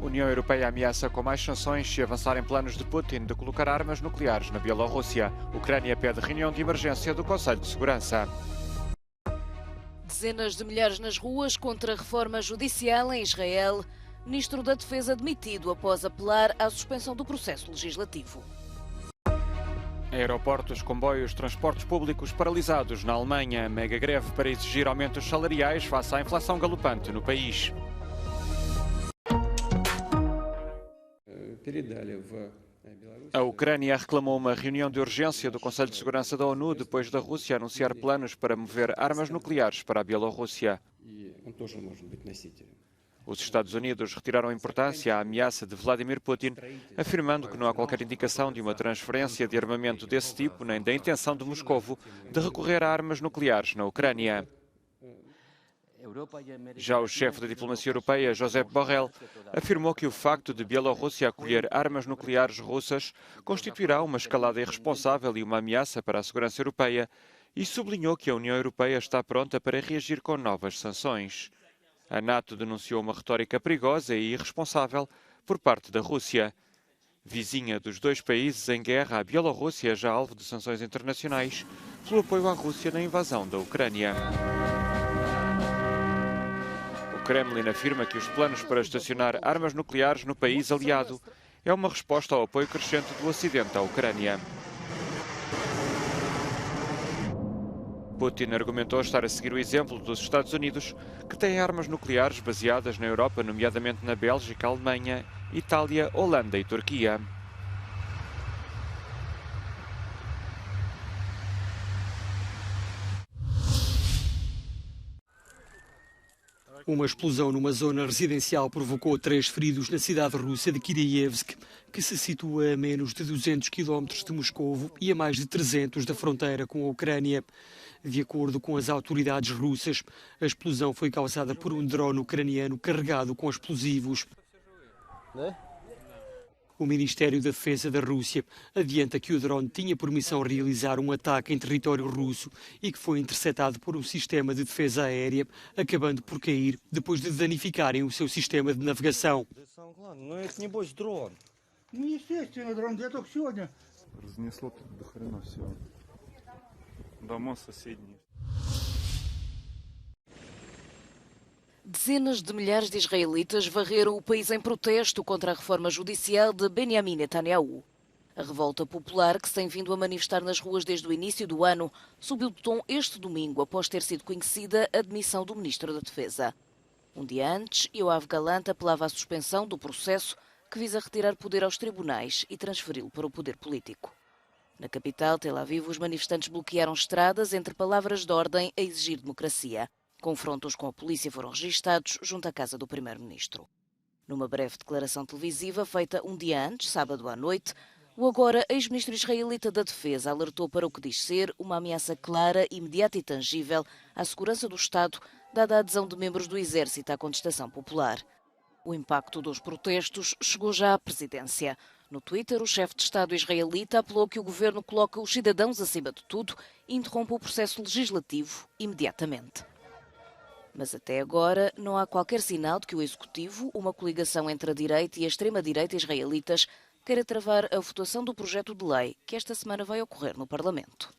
União Europeia ameaça com mais sanções se avançarem planos de Putin de colocar armas nucleares na Bielorrússia. Ucrânia pede reunião de emergência do Conselho de Segurança. Dezenas de milhares nas ruas contra a reforma judicial em Israel. Ministro da Defesa demitido após apelar à suspensão do processo legislativo. Aeroportos, comboios, transportes públicos paralisados na Alemanha. Mega greve para exigir aumentos salariais face à inflação galopante no país. A Ucrânia reclamou uma reunião de urgência do Conselho de Segurança da ONU depois da Rússia anunciar planos para mover armas nucleares para a Bielorrússia. Os Estados Unidos retiraram importância à ameaça de Vladimir Putin, afirmando que não há qualquer indicação de uma transferência de armamento desse tipo, nem da intenção de Moscovo de recorrer a armas nucleares na Ucrânia. Já o chefe da diplomacia europeia, Josep Borrell, afirmou que o facto de Bielorrússia acolher armas nucleares russas constituirá uma escalada irresponsável e uma ameaça para a segurança europeia e sublinhou que a União Europeia está pronta para reagir com novas sanções. A NATO denunciou uma retórica perigosa e irresponsável por parte da Rússia. Vizinha dos dois países em guerra, a Bielorrússia é já alvo de sanções internacionais pelo apoio à Rússia na invasão da Ucrânia. O Kremlin afirma que os planos para estacionar armas nucleares no país aliado é uma resposta ao apoio crescente do Ocidente à Ucrânia. Putin argumentou estar a seguir o exemplo dos Estados Unidos, que têm armas nucleares baseadas na Europa, nomeadamente na Bélgica, Alemanha, Itália, Holanda e Turquia. Uma explosão numa zona residencial provocou 3 feridos na cidade russa de Kireevsk, que se situa a menos de 200 km de Moscovo e a mais de 300 da fronteira com a Ucrânia. De acordo com as autoridades russas, a explosão foi causada por um drone ucraniano carregado com explosivos. O Ministério da Defesa da Rússia adianta que o drone tinha por missão realizar um ataque em território russo e que foi interceptado por um sistema de defesa aérea, acabando por cair depois de danificarem o seu sistema de navegação. Dezenas de milhares de israelitas varreram o país em protesto contra a reforma judicial de Benjamin Netanyahu. A revolta popular, que se tem vindo a manifestar nas ruas desde o início do ano, subiu de tom este domingo após ter sido conhecida a demissão do Ministro da Defesa. Um dia antes, Yoav Gallant apelava à suspensão do processo que visa retirar poder aos tribunais e transferi-lo para o poder político. Na capital, Tel Aviv, os manifestantes bloquearam estradas entre palavras de ordem a exigir democracia. Confrontos com a polícia foram registados junto à casa do primeiro-ministro. Numa breve declaração televisiva feita um dia antes, sábado à noite, o agora ex-ministro israelita da Defesa alertou para o que diz ser uma ameaça clara, imediata e tangível à segurança do Estado, dada a adesão de membros do Exército à contestação popular. O impacto dos protestos chegou já à presidência. No Twitter, o chefe de Estado israelita apelou que o governo coloque os cidadãos acima de tudo e interrompa o processo legislativo imediatamente. Mas até agora não há qualquer sinal de que o Executivo, uma coligação entre a direita e a extrema-direita israelitas, queira travar a votação do projeto de lei que esta semana vai ocorrer no Parlamento.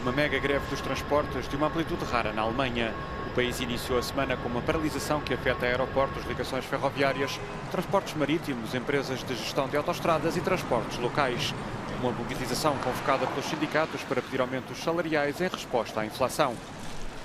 Uma mega greve dos transportes de uma amplitude rara na Alemanha. O país iniciou a semana com uma paralisação que afeta aeroportos, ligações ferroviárias, transportes marítimos, empresas de gestão de autoestradas e transportes locais. Uma mobilização convocada pelos sindicatos para pedir aumentos salariais em resposta à inflação.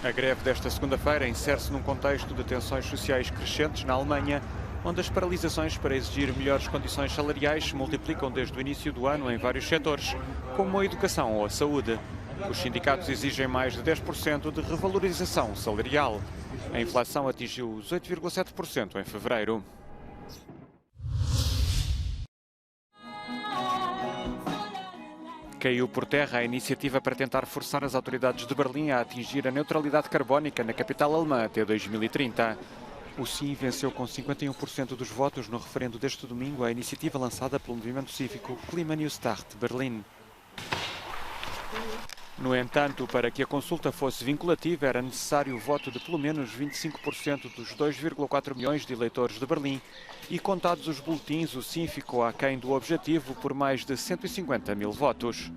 A greve desta segunda-feira insere-se num contexto de tensões sociais crescentes na Alemanha, onde as paralisações para exigir melhores condições salariais se multiplicam desde o início do ano em vários setores, como a educação ou a saúde. Os sindicatos exigem mais de 10% de revalorização salarial. A inflação atingiu os 8,7% em fevereiro. Caiu por terra a iniciativa para tentar forçar as autoridades de Berlim a atingir a neutralidade carbónica na capital alemã até 2030. O Sim venceu com 51% dos votos no referendo deste domingo a iniciativa lançada pelo movimento cívico Klima Neustart Berlin. No entanto, para que a consulta fosse vinculativa, era necessário o voto de pelo menos 25% dos 2,4 milhões de eleitores de Berlim e, contados os boletins, o sim ficou aquém do objetivo por mais de 150 mil votos.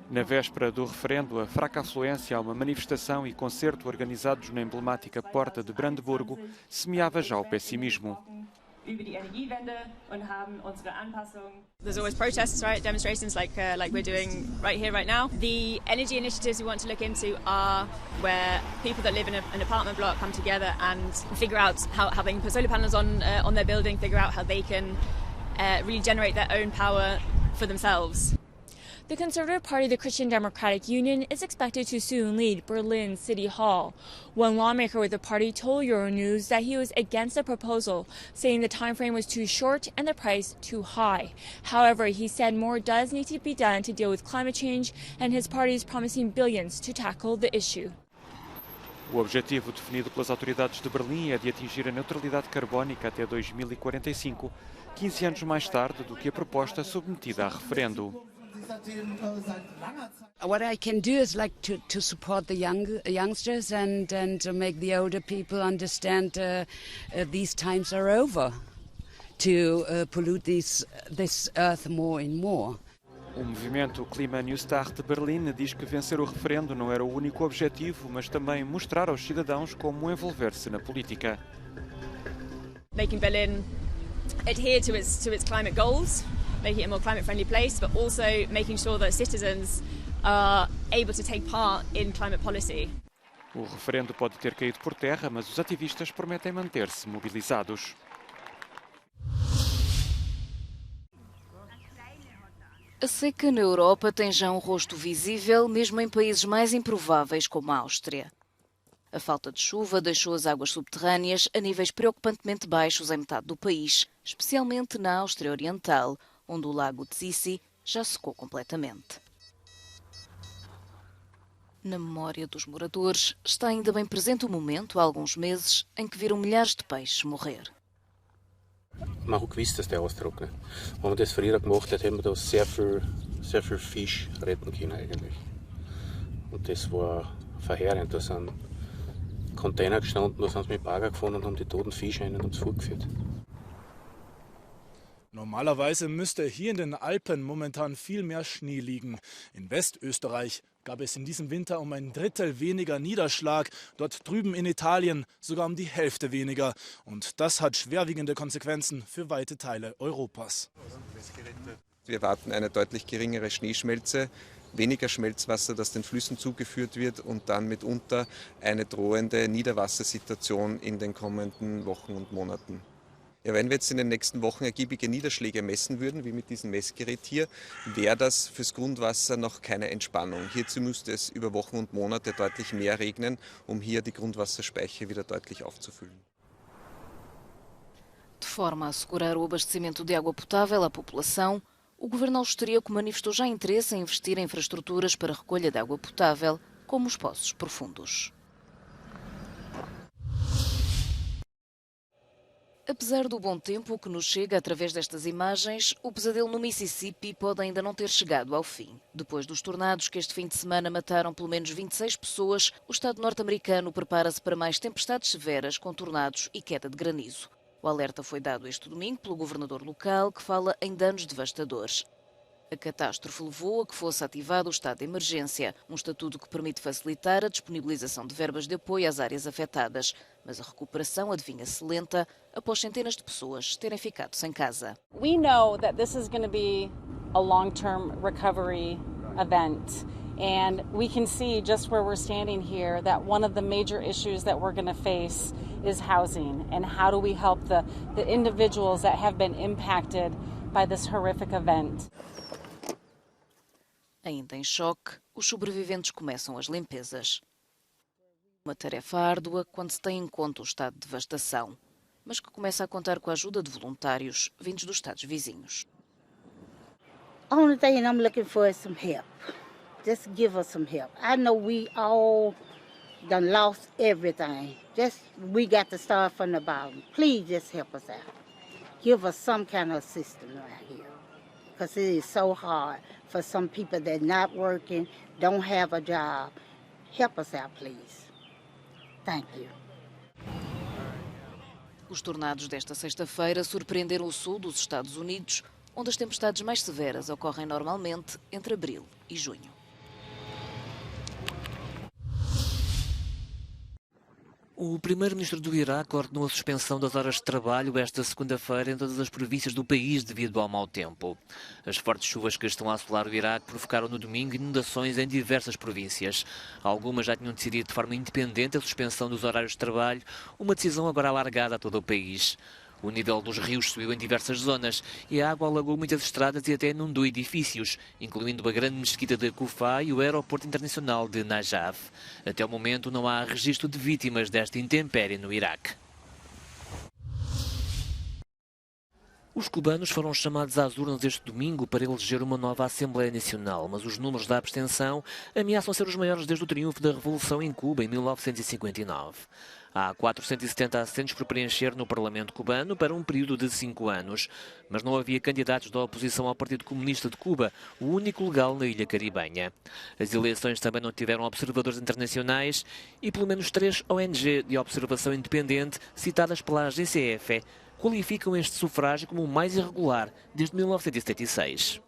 Na véspera do referendo, a fraca afluência a uma manifestação e concerto organizados na emblemática Porta de Brandeburgo semeava já o pessimismo. There's always protests, right? Demonstrations like we're doing right here, right now. The energy initiatives we want to look into are where people that live in an apartment block come together and figure out how they can put solar panels on their building, figure out how they can really generate their own power for themselves. The Conservative Party, the Christian Democratic Union, is expected to soon lead Berlin City Hall. One lawmaker with the party told Euronews that he was against the proposal, saying the time frame was too short and the price too high. However, he said more does need to be done to deal with climate change, and his party is promising billions to tackle the issue. O objetivo definido pelas autoridades de Berlim é de atingir a neutralidade carbónica até 2045, 15 anos mais tarde do que a proposta submetida a referendo. What I can do is like to support the youngsters and make the older people understand these times are over, to pollute this earth more and more. O movimento Klima New Start de Berlim diz que vencer o referendo não era o único objetivo, mas também mostrar aos cidadãos como envolver-se na política. Making Berlin adhere to its climate goals, making it a more climate-friendly place, but also making sure that citizens are able to take part in climate policy. O referendo pode ter caído por terra, mas os ativistas prometem manter-se mobilizados. A seca na Europa tem já um rosto visível, mesmo em países mais improváveis como a Áustria. A falta de chuva deixou as águas subterrâneas a níveis preocupantemente baixos em metade do país, especialmente na Áustria Oriental, onde o lago Zissi já secou completamente. Na memória dos moradores está ainda bem presente o momento, há alguns meses, em que viram milhares de peixes morrer. Man hat gewusst, dass der austrocknet. Wenn man das früher gemacht hat, hätten wir da sehr viel Fisch retten können eigentlich. Und das war verheerend. Da sind Container gestanden, da sind sie mit Bagger gefahren und haben die toten Fische rein und haben es fortgeführt. Normalerweise müsste hier in den Alpen momentan viel mehr Schnee liegen. In Westösterreich gab es in diesem Winter um ein Drittel weniger Niederschlag, dort drüben in Italien sogar um die Hälfte weniger. Und das hat schwerwiegende Konsequenzen für weite Teile Europas. Wir erwarten eine deutlich geringere Schneeschmelze, weniger Schmelzwasser, das den Flüssen zugeführt wird und dann mitunter eine drohende Niederwassersituation in den kommenden Wochen und Monaten. Ja, wenn wir jetzt in den nächsten Wochen ergiebige Niederschläge messen würden, wie mit diesem Messgerät hier, wäre das fürs Grundwasser noch keine Entspannung. Hierzu müsste es über Wochen und Monate deutlich mehr regnen, um hier die Grundwasserspeicher wieder deutlich aufzufüllen. De forma a assegurar o abastecimento de água potável à população, o governo austríaco manifestou já interesse em investir em infraestruturas para a recolha de água potável, como os poços profundos. Apesar do bom tempo que nos chega através destas imagens, o pesadelo no Mississippi pode ainda não ter chegado ao fim. Depois dos tornados que este fim de semana mataram pelo menos 26 pessoas, o Estado norte-americano prepara-se para mais tempestades severas com tornados e queda de granizo. O alerta foi dado este domingo pelo governador local, que fala em danos devastadores. A catástrofe levou a que fosse ativado o estado de emergência, um estatuto que permite facilitar a disponibilização de verbas de apoio às áreas afetadas. Mas a recuperação adivinha-se lenta após centenas de pessoas terem ficado sem casa. We know that this is going to be a long-term recovery event. And we can see just where we're standing here that one of the major issues that we're going to face is housing. And how do we help the individuals that have been impacted by this horrific event? Ainda em choque, os sobreviventes começam as limpezas. Uma tarefa árdua quando se tem em conta o estado de devastação, mas que começa a contar com a ajuda de voluntários vindos dos estados vizinhos. Only thing I'm looking for is some help. Just give us some help. I know we all done lost everything. We got to start from the bottom. Please just help us out. Give us some kind of assistance right here. because it is so hard for some people that not working, don't have a job. Help us out, please. Thank you. Os tornados desta sexta-feira surpreenderam o sul dos Estados Unidos, onde as tempestades mais severas ocorrem normalmente entre abril e junho. O primeiro-ministro do Iraque ordenou a suspensão das horas de trabalho esta segunda-feira em todas as províncias do país devido ao mau tempo. As fortes chuvas que estão a assolar o Iraque provocaram no domingo inundações em diversas províncias. Algumas já tinham decidido de forma independente a suspensão dos horários de trabalho, uma decisão agora alargada a todo o país. O nível dos rios subiu em diversas zonas e a água alagou muitas estradas e até inundou edifícios, incluindo a grande mesquita de Kufá e o aeroporto internacional de Najaf. Até o momento não há registro de vítimas desta intempérie no Iraque. Os cubanos foram chamados às urnas este domingo para eleger uma nova Assembleia Nacional, mas os números da abstenção ameaçam ser os maiores desde o triunfo da Revolução em Cuba em 1959. Há 470 assentos por preencher no Parlamento cubano para um período de 5 anos, mas não havia candidatos da oposição ao Partido Comunista de Cuba, o único legal na ilha caribenha. As eleições também não tiveram observadores internacionais e pelo menos 3 ONG de observação independente, citadas pela agência EFE, qualificam este sufrágio como o mais irregular desde 1976.